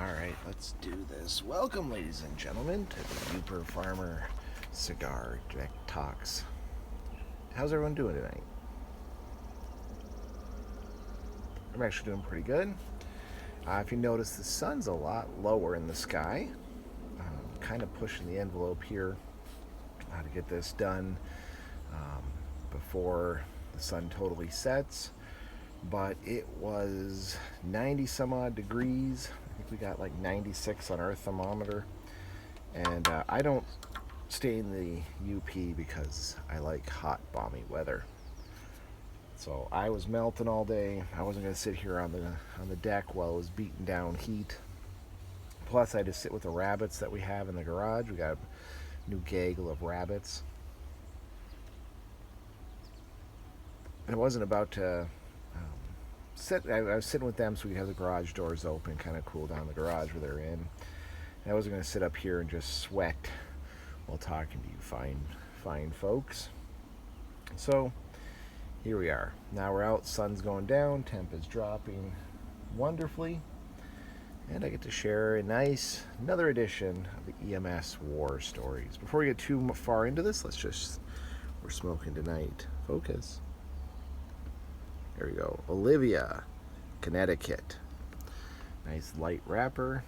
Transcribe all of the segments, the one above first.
Alright, let's do this. Welcome, ladies and gentlemen, to the Uper Farmer Cigar Deck Talks. How's everyone doing tonight? I'm actually doing pretty good. If you notice, the sun's a lot lower in the sky. Kind of pushing the envelope here to get this done before the sun totally sets. But it was 90 some odd degrees. I think we got like 96 on our thermometer. And I don't stay in the UP because I like hot, balmy weather. So I was melting all day. I wasn't going to sit here on the deck while it was beating down heat. Plus, I had to sit with the rabbits that we have in the garage. We got a new gaggle of rabbits. I wasn't about to I was sitting with them so we could have the garage doors open, kind of cool down the garage where they're in. And I wasn't going to sit up here and just sweat while talking to you fine folks. So here we are. Now we're out, sun's going down, temp is dropping wonderfully. And I get to share another edition of the EMS War Stories. Before we get too far into this, we're smoking tonight. Focus. There we go. Olivia, Connecticut. Nice light wrapper.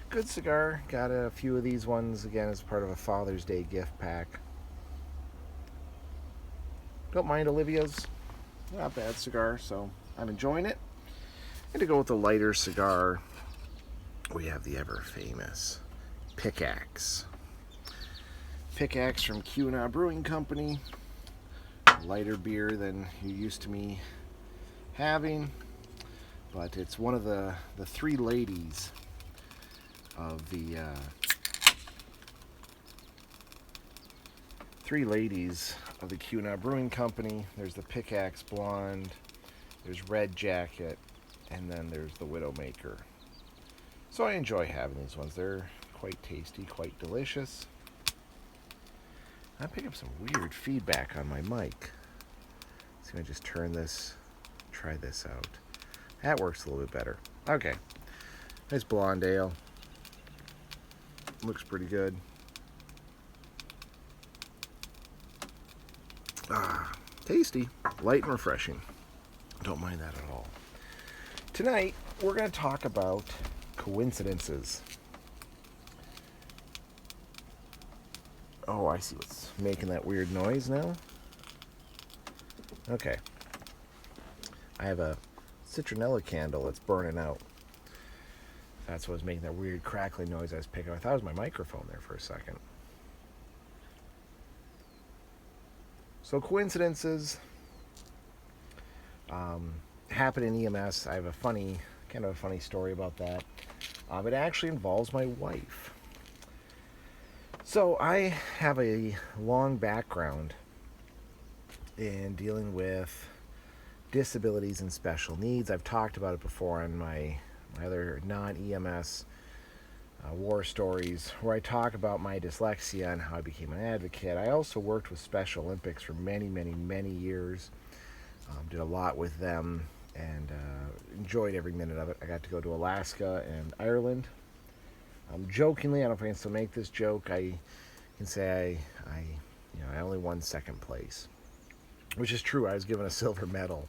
Good cigar. Got a few of these ones again as part of a Father's Day gift pack. Don't mind Olivia's. Not a bad cigar, so I'm enjoying it. And to go with the lighter cigar, we have the ever famous Pickaxe. Pickaxe from Q&A Brewing Company. Lighter beer than you're used to me having, but it's one of the three ladies of the Q&A Brewing Company. There's the Pickaxe Blonde, there's Red Jacket, and then there's the Widowmaker. So I enjoy having these ones. They're quite tasty, quite delicious. I'm picking up some weird feedback on my mic. So I'm going to just try this out. That works a little bit better. Okay. Nice blonde ale. Looks pretty good. Tasty. Light and refreshing. Don't mind that at all. Tonight, we're going to talk about coincidences. Oh, I see what's making that weird noise now. Okay. I have a citronella candle that's burning out. That's what was making that weird crackling noise I was picking up. I thought it was my microphone there for a second. So coincidences happen in EMS. I have a funny story about that. It actually involves my wife. So I have a long background in dealing with disabilities and special needs. I've talked about it before on my other non-EMS war stories, where I talk about my dyslexia and how I became an advocate. I also worked with Special Olympics for many, many, many years. Did a lot with them and enjoyed every minute of it. I got to go to Alaska and Ireland. Jokingly, I don't know if I can still make this joke, I can say I only won second place, which is true. I was given a silver medal.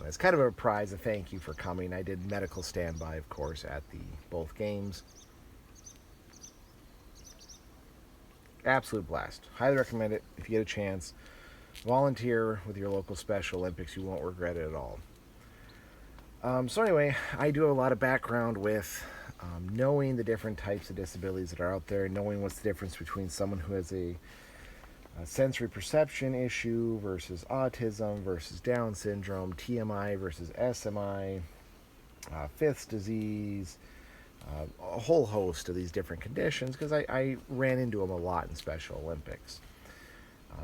It's kind of a prize, a thank you for coming. I did medical standby, of course, at both games. Absolute blast. Highly recommend it if you get a chance. Volunteer with your local Special Olympics. You won't regret it at all. So anyway, I do have a lot of background with knowing the different types of disabilities that are out there, knowing what's the difference between someone who has a sensory perception issue versus autism versus Down syndrome, TMI versus SMI, Fifth's disease, a whole host of these different conditions, because I ran into them a lot in Special Olympics.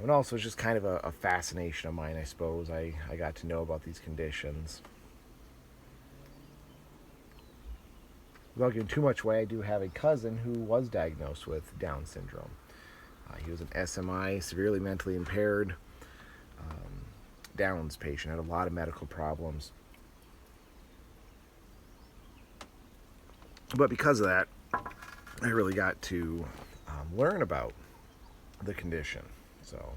And also it's just kind of a fascination of mine, I suppose. I got to know about these conditions. Without giving too much away, I do have a cousin who was diagnosed with Down syndrome. He was an SMI, severely mentally impaired Downs patient, had a lot of medical problems. But because of that, I really got to learn about the condition. So,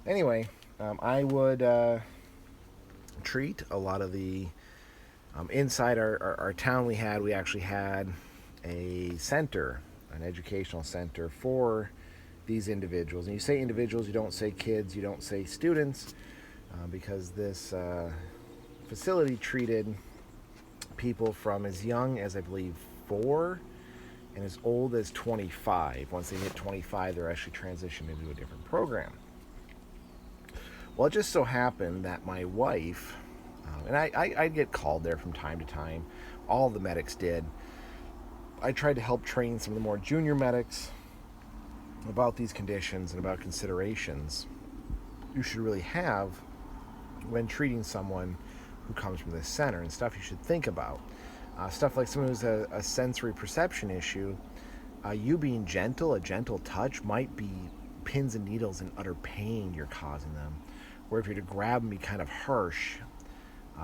anyway, I would treat a lot of the inside our town we actually had a center, an educational center for these individuals. And you say individuals, you don't say kids, you don't say students, because this facility treated people from as young as, I believe, 4 and as old as 25. Once they hit 25, they're actually transitioned into a different program. Well, it just so happened that my wife, and I'd get called there from time to time. All the medics did. I tried to help train some of the more junior medics about these conditions and about considerations you should really have when treating someone who comes from this center, and stuff you should think about. Stuff like someone who's a sensory perception issue, you being gentle, a gentle touch might be pins and needles and utter pain you're causing them. Or if you're to grab and be kind of harsh,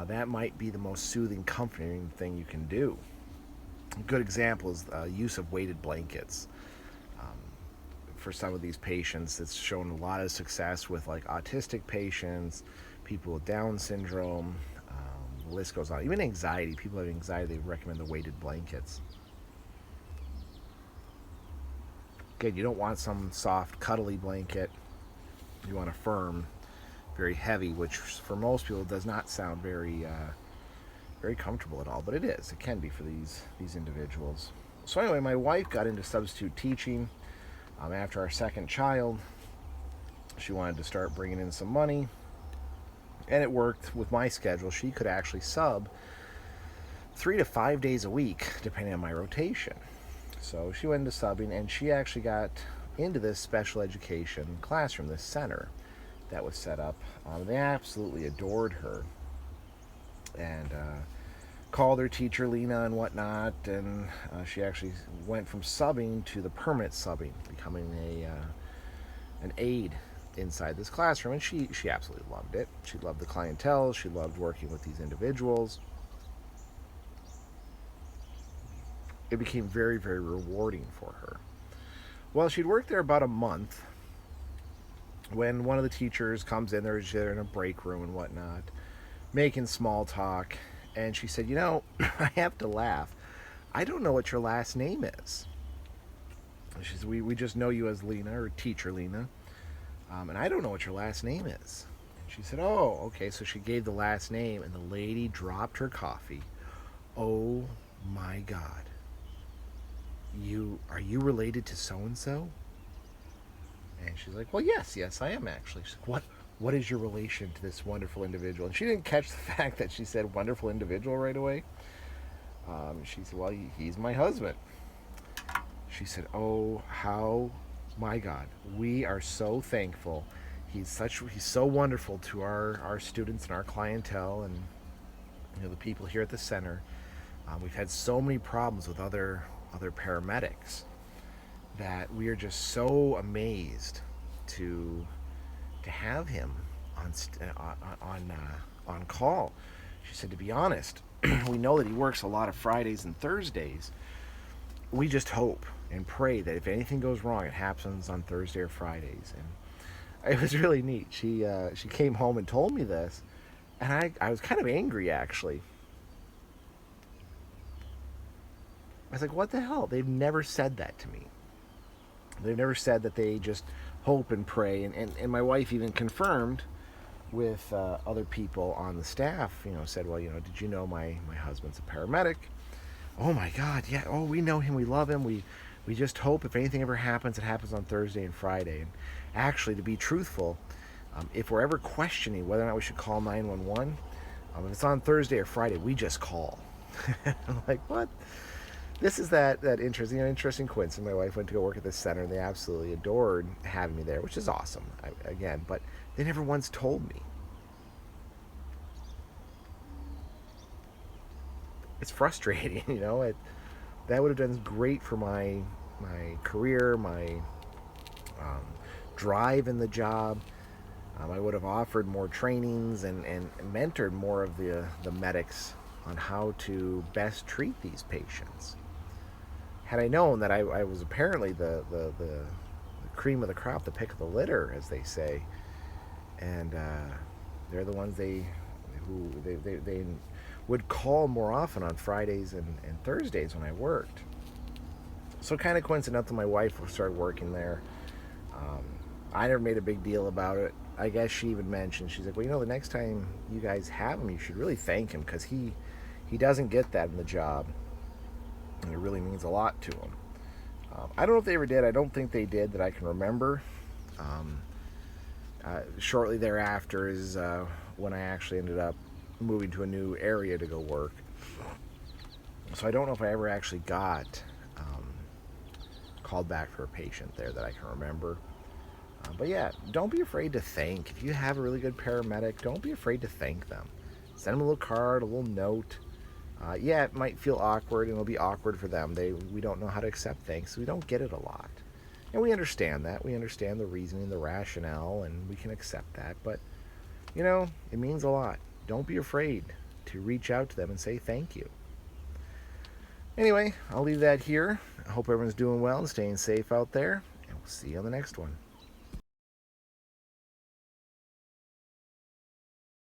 that might be the most soothing, comforting thing you can do. A good example is use of weighted blankets. For some of these patients, it's shown a lot of success with like autistic patients, people with Down syndrome, the list goes on. Even anxiety, people have anxiety, they recommend the weighted blankets. Again, you don't want some soft, cuddly blanket. You want a firm, very heavy, which for most people does not sound very comfortable at all, but it is. It can be for these individuals. So anyway, my wife got into substitute teaching after our second child. She wanted to start bringing in some money, and it worked with my schedule. She could actually sub 3 to 5 days a week, depending on my rotation. So she went into subbing, and she actually got into this special education classroom, this center that was set up. They absolutely adored her, and called her teacher Lena and whatnot, and she actually went from subbing to the permanent subbing, becoming an aide inside this classroom, and she absolutely loved it. She loved the clientele, she loved working with these individuals. It became very, very rewarding for her. Well, she'd worked there about a month when one of the teachers comes in. They're in a break room and whatnot, making small talk, and she said, I have to laugh. I don't know what your last name is. She said, we just know you as Lena, or teacher Lena, and I don't know what your last name is. And she said, oh, okay. So she gave the last name, and the lady dropped her coffee. Oh my God. Are you related to so-and-so? And she's like, well, yes, I am actually. She's like, what is your relation to this wonderful individual? And she didn't catch the fact that she said wonderful individual right away. She said, well, he's my husband. She said, oh, how, my God, we are so thankful. He's so wonderful to our students and our clientele, and the people here at the center. We've had so many problems with other paramedics that we are just so amazed to have him on call. She said, to be honest, we know that he works a lot of Fridays and Thursdays. We just hope and pray that if anything goes wrong, it happens on Thursday or Fridays. And it was really neat. She came home and told me this, and I was kind of angry, actually. I was like, what the hell? They've never said that to me. They've never said that they just hope and pray. And my wife even confirmed with other people on the staff, said, well, did you know my husband's a paramedic? Oh my God, yeah. Oh, we know him. We love him. We just hope if anything ever happens, it happens on Thursday and Friday. And actually, to be truthful, if we're ever questioning whether or not we should call 911, if it's on Thursday or Friday, we just call. I'm like, what? This is that interesting coincidence. My wife went to go work at this center, and they absolutely adored having me there, which is awesome, but they never once told me. It's frustrating, that would have done great for my career, my drive in the job. I would have offered more trainings and mentored more of the medics on how to best treat these patients. had I known that I was apparently the cream of the crop, the pick of the litter, as they say, and they're the ones they would call more often on Fridays and Thursdays when I worked. So kind of coincidental, my wife started working there. Um, I never made a big deal about it. I guess she even mentioned, she's like, well, the next time you guys have him, you should really thank him because he doesn't get that in the job, and it really means a lot to him. I don't know if they ever did. I don't think they did that I can remember. Um, Shortly thereafter is when I actually ended up moving to a new area to go work. So I don't know if I ever actually got called back for a patient there that I can remember. But yeah, don't be afraid to thank. If you have a really good paramedic, don't be afraid to thank them. Send them a little card, a little note. Yeah, it might feel awkward, and it'll be awkward for them. We don't know how to accept thanks, so we don't get it a lot. And we understand that. We understand the reasoning, the rationale, and we can accept that. But, it means a lot. Don't be afraid to reach out to them and say thank you. Anyway, I'll leave that here. I hope everyone's doing well and staying safe out there, and we'll see you on the next one.